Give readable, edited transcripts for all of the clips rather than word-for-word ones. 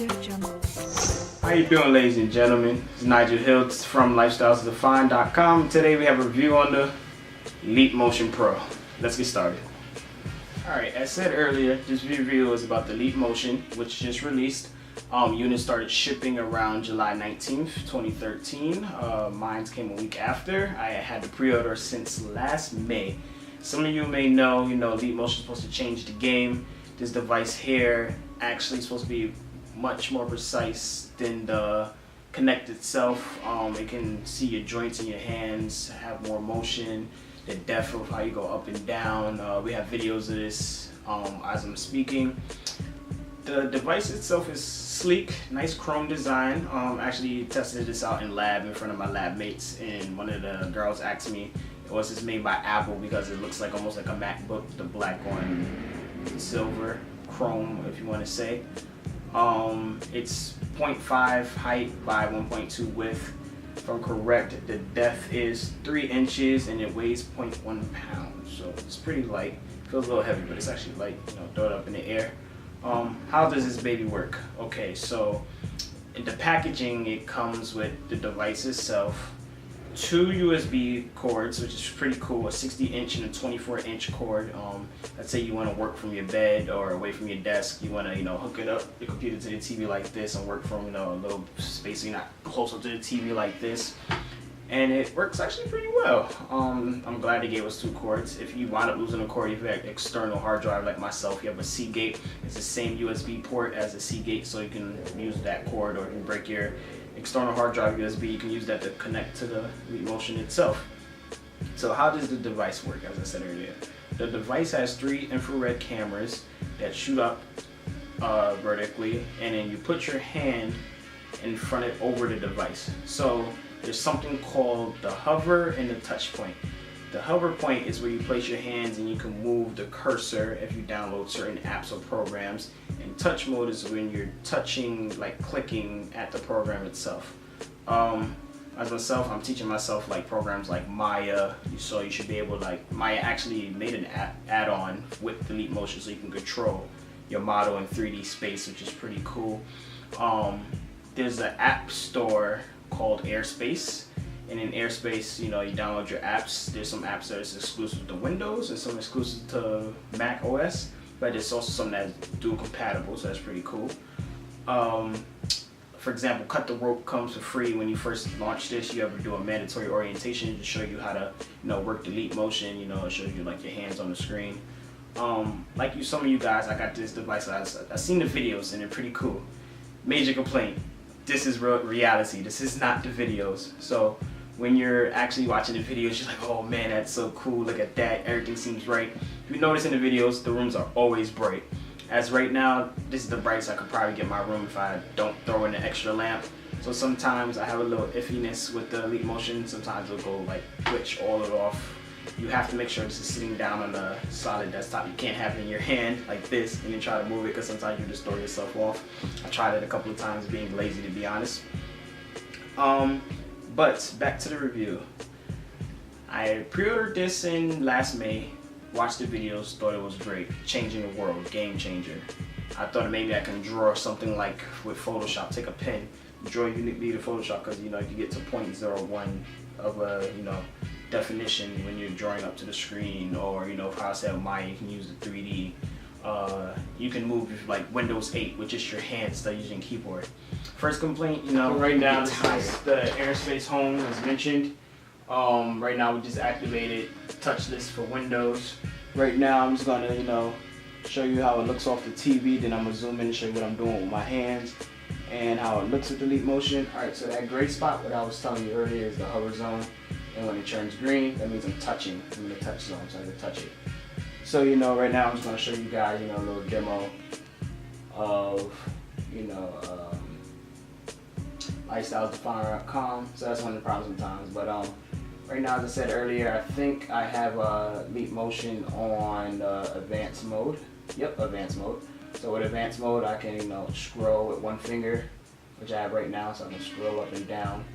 How you doing, ladies and gentlemen? It's Nijel Hill from lifestylesdefined.com. Today we have a review on the Elite Motion Pro. Let's get started. Alright, as said earlier, this review is about the Elite Motion, which just released. Units started shipping around July 19th, 2013. Mine came a week after. I had the pre-order since last May. Some of you may know, Elite Motion is supposed to change the game. This device here actually is supposed to be much more precise than the Kinect itself. It can see your joints in your hands, have more motion, the depth of how you go up and down. We have videos of this as I'm speaking. The device itself is sleek, nice chrome design. Actually tested this out in lab in front of my lab mates, and one of the girls asked me, was this made by Apple, because it looks like almost like a MacBook, the black on silver chrome, if you want to say. It's 0.5 height by 1.2 width. If I'm correct, the depth is 3 inches and it weighs 0.1 pounds. So it's pretty light. Feels a little heavy, but it's actually light. Throw it up in the air. How does this baby work? Okay, so in the packaging, it comes with the device itself, 2 USB cords, which is pretty cool, a 60-inch and a 24-inch cord. Let's say you want to work from your bed or away from your desk. You want to, hook it up, your computer to the TV like this and work from, a little space so you're not close up to the TV like this. And it works actually pretty well. I'm glad they gave us 2 cords. If you wind up losing a cord, if you have an external hard drive like myself, you have a Seagate. It's the same USB port as a Seagate, so you can use that cord, or you can break your external hard drive USB, you can use that to connect to the Elite Motion itself. So how does the device work? As I said earlier, the device has 3 infrared cameras that shoot up vertically, and then you put your hand in front of over the device. So there's something called the hover and the touch point. The hover point is where you place your hands and you can move the cursor if you download certain apps or programs. And touch mode is when you're touching, like clicking at the program itself. As myself, I'm teaching myself like programs like Maya. So you should be able to, like, Maya actually made an add-on with Elite Motion so you can control your model in 3D space, which is pretty cool. There's an app store called Airspace. And in Airspace, you download your apps. There's some apps that is exclusive to Windows and some exclusive to Mac OS, but there's also some that's dual compatible, so that's pretty cool. For example, Cut the Rope comes for free when you first launch this. You ever do a mandatory orientation to show you how to, work the Elite Motion. It shows you like your hands on the screen. Like some of you guys, I got this device. I've seen the videos and they're pretty cool. Major complaint: this is reality. This is not the videos. So when you're actually watching the videos, you're like, oh man, that's so cool, look at that, everything seems bright. If you notice in the videos, the rooms are always bright. As right now, this is the brightest I could probably get my room if I don't throw in an extra lamp. So sometimes I have a little iffiness with the Elite Motion. Sometimes it'll go like twitch all it off. You have to make sure this is sitting down on a solid desktop. You can't have it in your hand like this and then try to move it, because sometimes you just throw yourself off. I tried it a couple of times, being lazy, to be honest. But back to the review. I pre-ordered this in last May, watched the videos, thought it was great, changing the world, game changer. I thought maybe I can draw something like with Photoshop, take a pen, draw uniquely to Photoshop, because you get to 0.01 of a definition when you're drawing up to the screen, or how I said Maya, you can use the 3D. You can move like Windows 8 with just your hands instead of using keyboard. First complaint, right now this is the Airspace Home, as mentioned. Right now we just activated touchless for Windows. Right now I'm just gonna show you how it looks off the TV, then I'm gonna zoom in and show you what I'm doing with my hands and how it looks with the Elite Motion. Alright, so that gray spot, what I was telling you earlier, is the hover zone, and when it turns green, that means I'm touching. I'm in the touch zone, so I can touch it. So right now I'm just gonna show you guys a little demo of lifestylesdefined.com. So that's one of the problems sometimes, but right now, as I said earlier, I think I have Elite Motion on advanced mode. Yep, advanced mode. So with advanced mode, I can scroll with one finger, which I have right now, so I can scroll up and down.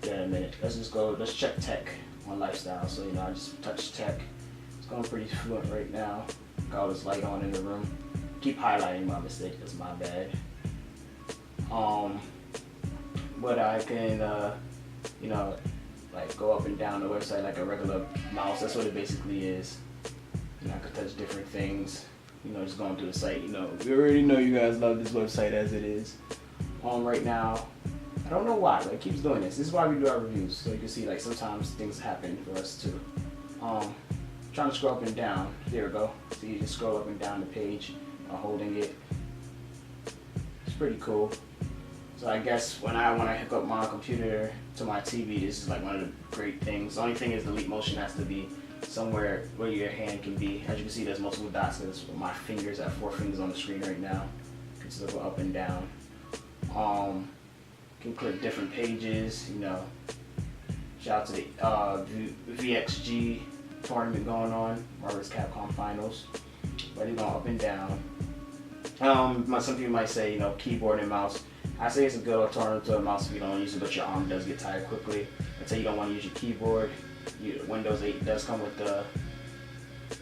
In a minute, let's check tech on lifestyle. So I just touch tech. It's going pretty fluent right now. Got all this light on in the room. Keep highlighting my mistake, that's my bad. But I can, you know, like go up and down the website like a regular mouse. That's what it basically is. You know, I can touch different things. You know, just going through the site. You know, we already know you guys love this website as it is. Right now, I don't know why, but it keeps doing this. This is why we do our reviews, so you can see like sometimes things happen for us too. Trying to scroll up and down. There we go. So you just scroll up and down the page while holding it. It's pretty cool. So I guess when I want to hook up my computer to my TV, this is like one of the great things. The only thing is the leap motion has to be somewhere where your hand can be. As you can see, there's multiple dots. There's my fingers. I have 4 fingers on the screen right now. You can still go up and down. Can click different pages. You know, shout out to the VXG tournament going on, Marvel's Capcom Finals. But you're going up and down. Some people might say, you know, keyboard and mouse. I say it's a good alternative to a mouse if you don't use it, but your arm does get tired quickly. Let's say you don't want to use your keyboard. Windows 8 does come with the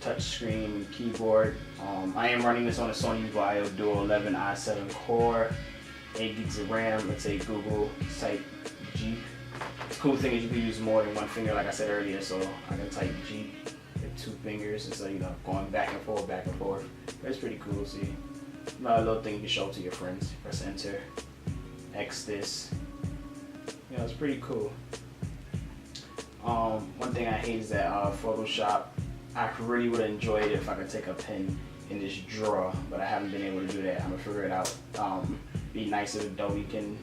touch screen keyboard. I am running this on a Sony Vaio Duo 11 i7 core, 8 gigs of RAM. Let's say Google type G. The cool thing is you can use more than one finger, like I said earlier, so I can type G with 2 fingers instead of, you know, going back and forth, back and forth. That's pretty cool. See, another little thing you can show to your friends. Press enter, X this. You know, it's pretty cool. One thing I hate is that Photoshop. I really would have enjoyed it if I could take a pen and just draw, but I haven't been able to do that. I'm gonna figure it out. Be nice if Adobe can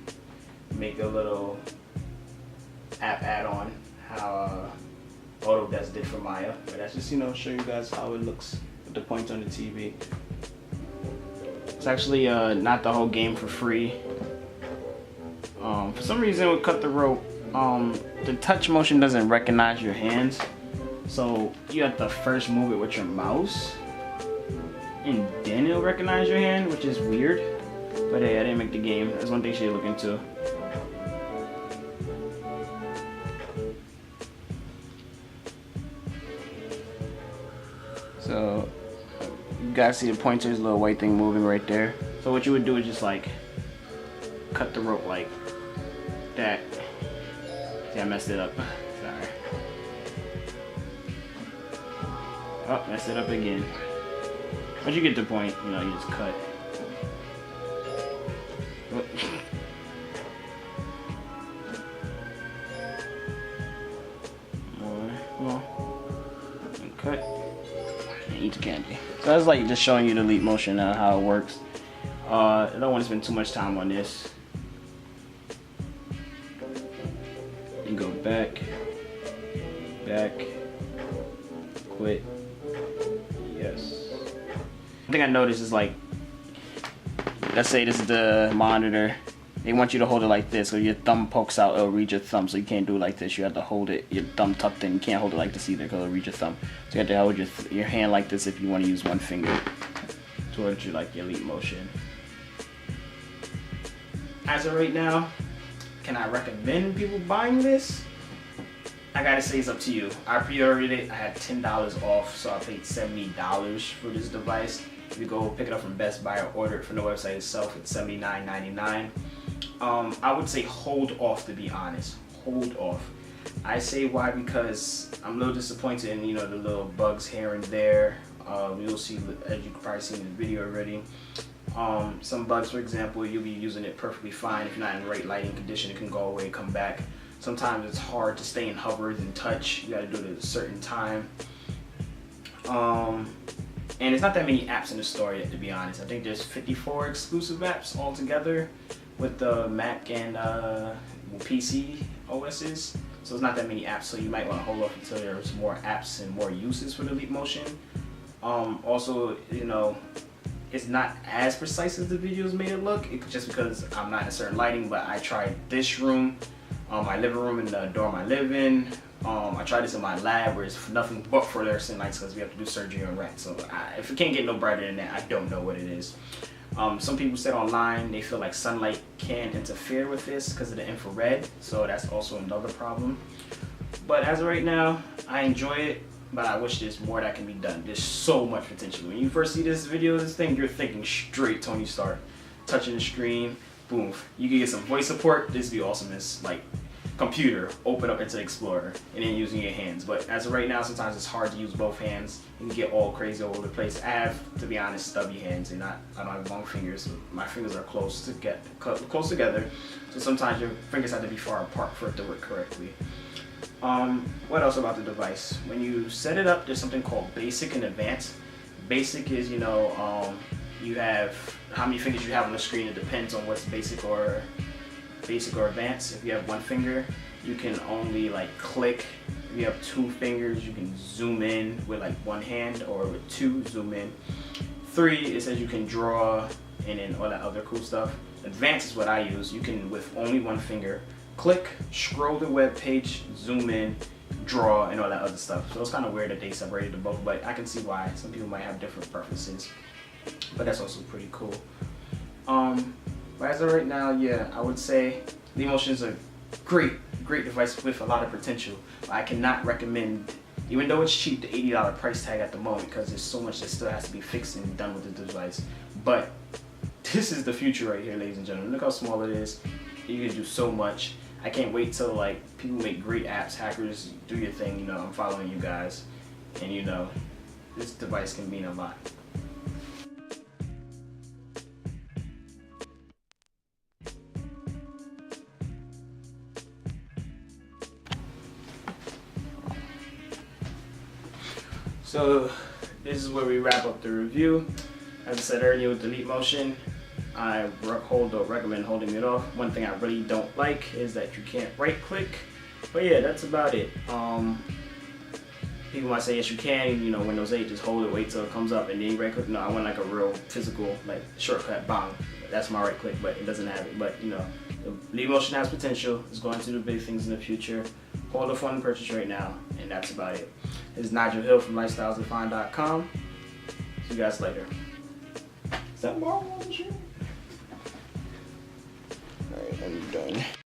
make a little app add-on, how Autodesk did for Maya. But that's just, you know, show you guys how it looks with the points on the TV. It's actually not the whole game for free. For some reason with Cut the Rope, the touch motion doesn't recognize your hands, so you have to first move it with your mouse and then it'll recognize your hand, which is weird. But hey, I didn't make the game. That's one thing you should look into. So you guys see the pointer's little white thing moving right there. So what you would do is just like cut the rope like that. See, I messed it up. Sorry. Oh, messed it up again. But you get the point, you know, you just cut. More. And cut. And eat the candy. So that's like just showing you the leap motion and how it works. I don't want to spend too much time on this. You go back, quit, yes. One thing I noticed is like, let's say this is the monitor. They want you to hold it like this, so your thumb pokes out, it'll read your thumb, so you can't do it like this. You have to hold it, your thumb tucked in. You can't hold it like this either, because it'll read your thumb. So you have to hold your hand like this if you want to use one finger towards your leap motion. As of right now, can I recommend people buying this? I gotta say it's up to you. I pre-ordered it, I had $10 off, so I paid $70 for this device. If you go pick it up from Best Buy or order it from the website itself, it's $79.99. I would say hold off, to be honest. Hold off. I say why, because I'm a little disappointed in, you know, the little bugs here and there. You'll see, as you can probably see in the video already. Some bugs, for example, you'll be using it perfectly fine. If you're not in the right lighting condition, it can go away, come back. Sometimes it's hard to stay in hover and touch. You gotta do it at a certain time. And it's not that many apps in the store yet, to be honest. I think there's 54 exclusive apps altogether with the Mac and PC OSs. So it's not that many apps, so you might want to hold off until there's more apps and more uses for the leap motion. Also, you know, it's not as precise as the videos made it look, just because I'm not in a certain lighting, but I tried this room, my living room and the dorm I live in. I tried this in my lab where it's nothing but fluorescent lights because we have to do surgery on rats. So if it can't get no brighter than that, I don't know what it is. Some people said online they feel like sunlight can interfere with this because of the infrared, so that's also another problem. But as of right now, I enjoy it, but I wish there's more that can be done. There's so much potential. When you first see this video, this thing, you're thinking straight Tony Stark, touching the screen, boom. You can get some voice support. This would be awesome. It's like computer, open up into Explorer, and then using your hands. But as of right now, sometimes it's hard to use both hands. You can get all crazy all over the place. I have, to be honest, stubby hands, and I don't have long fingers. So my fingers are close together. So sometimes your fingers have to be far apart for it to work correctly. What else about the device? When you set it up, there's something called basic and advanced. Basic is, you have how many fingers you have on the screen. It depends on what's basic or advanced. If you have one finger, you can only like click. If you have two fingers, you can zoom in with like one hand, or with two, zoom in. 3, it says you can draw, and then all that other cool stuff. Advanced is what I use. You can, with only one finger, click, scroll the web page, zoom in, draw, and all that other stuff. So it's kind of weird that they separated the both, but I can see why. Some people might have different preferences, but that's also pretty cool. But as of right now, yeah, I would say Leap Motion is a great device with a lot of potential. I cannot recommend, even though it's cheap, the $80 price tag at the moment, because there's so much that still has to be fixed and done with the device. But this is the future right here, ladies and gentlemen. Look how small it is. You can do so much. I can't wait till like people make great apps, hackers, do your thing. I'm following you guys, and this device can mean a lot. So this is where we wrap up the review. As I said earlier with the Leap Motion, I recommend holding it off. One thing I really don't like is that you can't right click. But yeah, that's about it. People might say yes you can, Windows 8, just hold it, wait till it comes up and then right click. No, I want like a real physical like shortcut, bang. That's my right click, but it doesn't have it. But the Leap Motion has potential. It's going to do big things in the future. Hold off on purchase right now, and that's about it. This is Nijel Hill from lifestylesdefine.com. See you guys later. Is that Marvel on the show? Alright, I'm done.